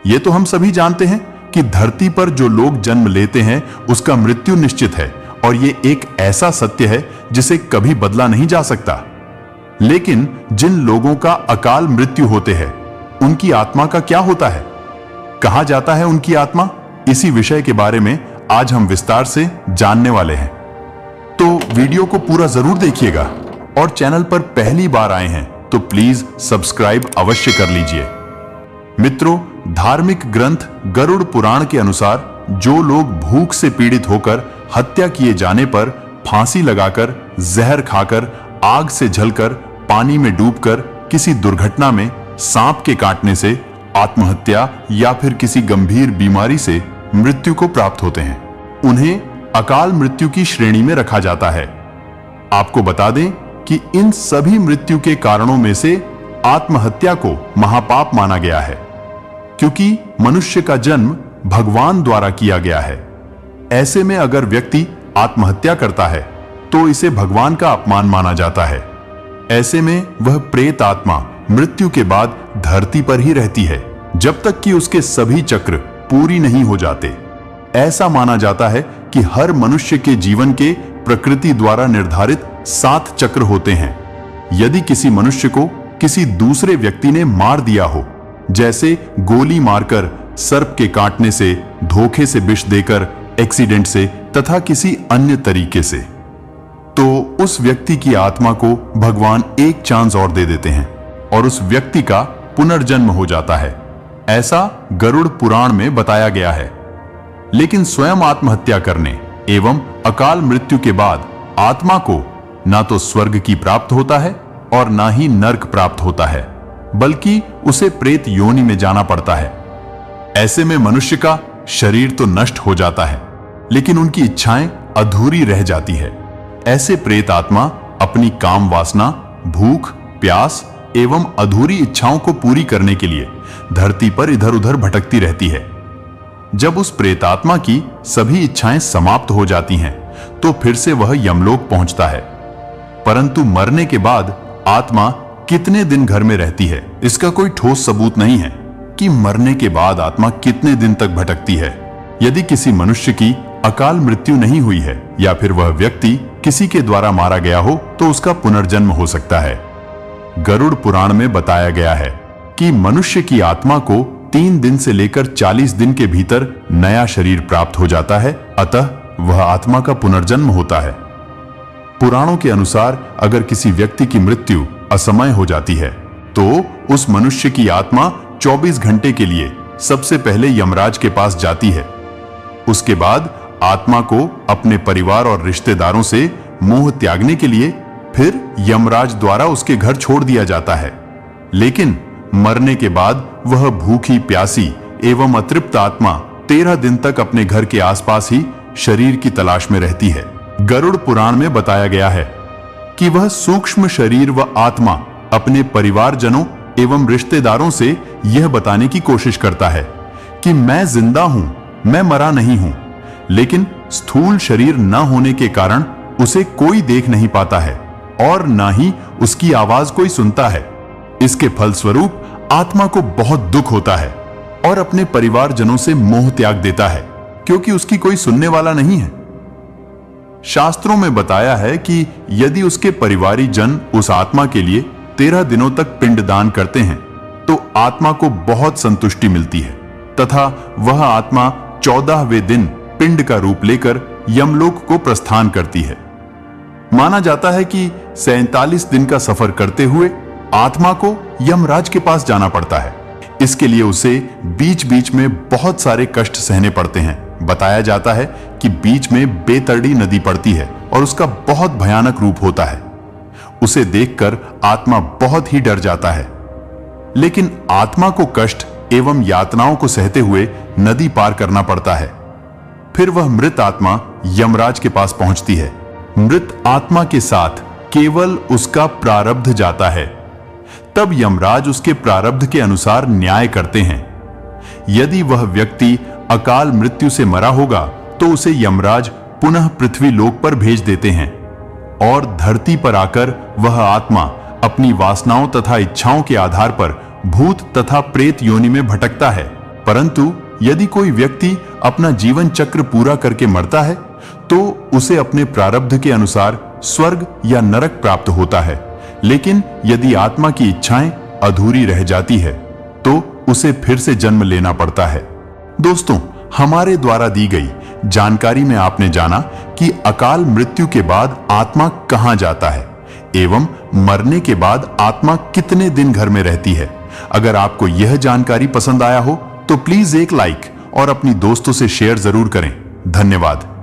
ये तो हम सभी जानते हैं कि धरती पर जो लोग जन्म लेते हैं उसका मृत्यु निश्चित है और ये एक ऐसा सत्य है जिसे कभी बदला नहीं जा सकता। लेकिन जिन लोगों का अकाल मृत्यु होते हैं उनकी आत्मा का क्या होता है? कहा जाता है उनकी आत्मा? इसी विषय के बारे में आज हम विस्तार से जानने वाले हैं, तो वीडियो को पूरा जरूर देखिएगा और चैनल पर पहली बार आए हैं तो प्लीज सब्सक्राइब अवश्य कर लीजिए। मित्रों, धार्मिक ग्रंथ गरुड़ पुराण के अनुसार जो लोग भूख से पीड़ित होकर हत्या किए जाने पर फांसी लगाकर, जहर खाकर, आग से जलकर, पानी में डूबकर, किसी दुर्घटना में सांप के काटने से, आत्महत्या या फिर किसी गंभीर बीमारी से मृत्यु को प्राप्त होते हैं, उन्हें अकाल मृत्यु की श्रेणी में रखा जाता है। आपको बता दें कि इन सभी मृत्यु के कारणों में से आत्महत्या को महापाप माना गया है, क्योंकि मनुष्य का जन्म भगवान द्वारा किया गया है। ऐसे में अगर व्यक्ति आत्महत्या करता है तो इसे भगवान का अपमान माना जाता है। ऐसे में वह प्रेत आत्मा मृत्यु के बाद धरती पर ही रहती है जब तक कि उसके सभी चक्र पूरी नहीं हो जाते। ऐसा माना जाता है कि हर मनुष्य के जीवन के प्रकृति द्वारा निर्धारित 7 चक्र होते हैं। यदि किसी मनुष्य को किसी दूसरे व्यक्ति ने मार दिया हो, जैसे गोली मारकर, सर्प के काटने से, धोखे से विष देकर, एक्सीडेंट से तथा किसी अन्य तरीके से, तो उस व्यक्ति की आत्मा को भगवान एक चांस और दे देते हैं और उस व्यक्ति का पुनर्जन्म हो जाता है। ऐसा गरुड़ पुराण में बताया गया है। लेकिन स्वयं आत्महत्या करने एवं अकाल मृत्यु के बाद आत्मा को ना तो स्वर्ग की प्राप्त होता है और ना ही नर्क प्राप्त होता है, बल्कि उसे प्रेत योनि में जाना पड़ता है। ऐसे में मनुष्य का शरीर तो नष्ट हो जाता है, लेकिन उनकी इच्छाएं अधूरी रह जाती है। ऐसे प्रेत आत्मा अपनी काम वासना, भूख, प्यास एवं अधूरी इच्छाओं को पूरी करने के लिए धरती पर इधर उधर भटकती रहती है। जब उस प्रेतात्मा की सभी इच्छाएं समाप्त हो जाती हैं, तो फिर से वह यमलोक पहुंचता है। परंतु मरने के बाद आत्मा कितने दिन घर में रहती है, इसका कोई ठोस सबूत नहीं है कि मरने के बाद आत्मा कितने दिन तक भटकती है। यदि किसी मनुष्य की अकाल मृत्यु नहीं हुई है या फिर वह व्यक्ति किसी के द्वारा मारा गया हो, तो उसका पुनर्जन्म हो सकता है। गरुड़ पुराण में बताया गया है कि मनुष्य की आत्मा को 3 दिन से लेकर 40 दिन के भीतर नया शरीर प्राप्त हो जाता है, अतः वह आत्मा का पुनर्जन्म होता है। पुराणों के अनुसार अगर किसी व्यक्ति की मृत्यु असमय हो जाती है तो उस मनुष्य की आत्मा 24 घंटे के लिए सबसे पहले यमराज के पास जाती है। उसके बाद आत्मा को अपने परिवार और रिश्तेदारों से मोह त्यागने के लिए फिर यमराज द्वारा उसके घर छोड़ दिया जाता है। लेकिन मरने के बाद वह भूखी, प्यासी एवं अतृप्त आत्मा 13 दिन तक अपने घर के आसपास ही शरीर की तलाश में रहती है। गरुड़ पुराण में बताया गया है कि वह सूक्ष्म शरीर व आत्मा अपने परिवारजनों एवं रिश्तेदारों से यह बताने की कोशिश करता है कि मैं जिंदा हूं, मैं मरा नहीं हूं। लेकिन स्थूल शरीर न होने के कारण उसे कोई देख नहीं पाता है और ना ही उसकी आवाज कोई सुनता है। इसके फलस्वरूप आत्मा को बहुत दुख होता है और अपने परिवारजनों से मोह त्याग देता है, क्योंकि उसकी कोई सुनने वाला नहीं है। शास्त्रों में बताया है कि यदि उसके परिवारी जन उस आत्मा के लिए 13 दिनों तक पिंडदान करते हैं तो आत्मा को बहुत संतुष्टि मिलती है तथा वह आत्मा 14वें दिन पिंड का रूप लेकर यमलोक को प्रस्थान करती है। माना जाता है कि 47 दिन का सफर करते हुए आत्मा को यमराज के पास जाना पड़ता है। इसके लिए उसे बीच बीच में बहुत सारे कष्ट सहने पड़ते हैं। बताया जाता है कि बीच में बेतरड़ी नदी पड़ती है और उसका बहुत भयानक रूप होता है। उसे देखकर आत्मा बहुत ही डर जाता है। लेकिन आत्मा को कष्ट एवं यातनाओं को सहते हुए नदी पार करना पड़ता है। फिर वह मृत आत्मा यमराज के पास पहुंचती है। मृत आत्मा के साथ केवल उसका प्रारब्ध जाता है। तब यमराज उसके प्रारब्ध के अनुसार न्याय करते हैं। यदि वह व्यक्ति अकाल मृत्यु से मरा होगा तो उसे यमराज पुनः पृथ्वी लोक पर भेज देते हैं और धरती पर आकर वह आत्मा अपनी वासनाओं तथा इच्छाओं के आधार पर भूत तथा प्रेत योनि में भटकता है। परंतु यदि कोई व्यक्ति अपना जीवन चक्र पूरा करके मरता है तो उसे अपने प्रारब्ध के अनुसार स्वर्ग या नरक प्राप्त होता है। लेकिन यदि आत्मा की इच्छाएं अधूरी रह जाती है तो उसे फिर से जन्म लेना पड़ता है। दोस्तों, हमारे द्वारा दी गई जानकारी में आपने जाना कि अकाल मृत्यु के बाद आत्मा कहां जाता है एवं मरने के बाद आत्मा कितने दिन घर में रहती है। अगर आपको यह जानकारी पसंद आया हो तो प्लीज एक लाइक और अपनी दोस्तों से शेयर जरूर करें। धन्यवाद।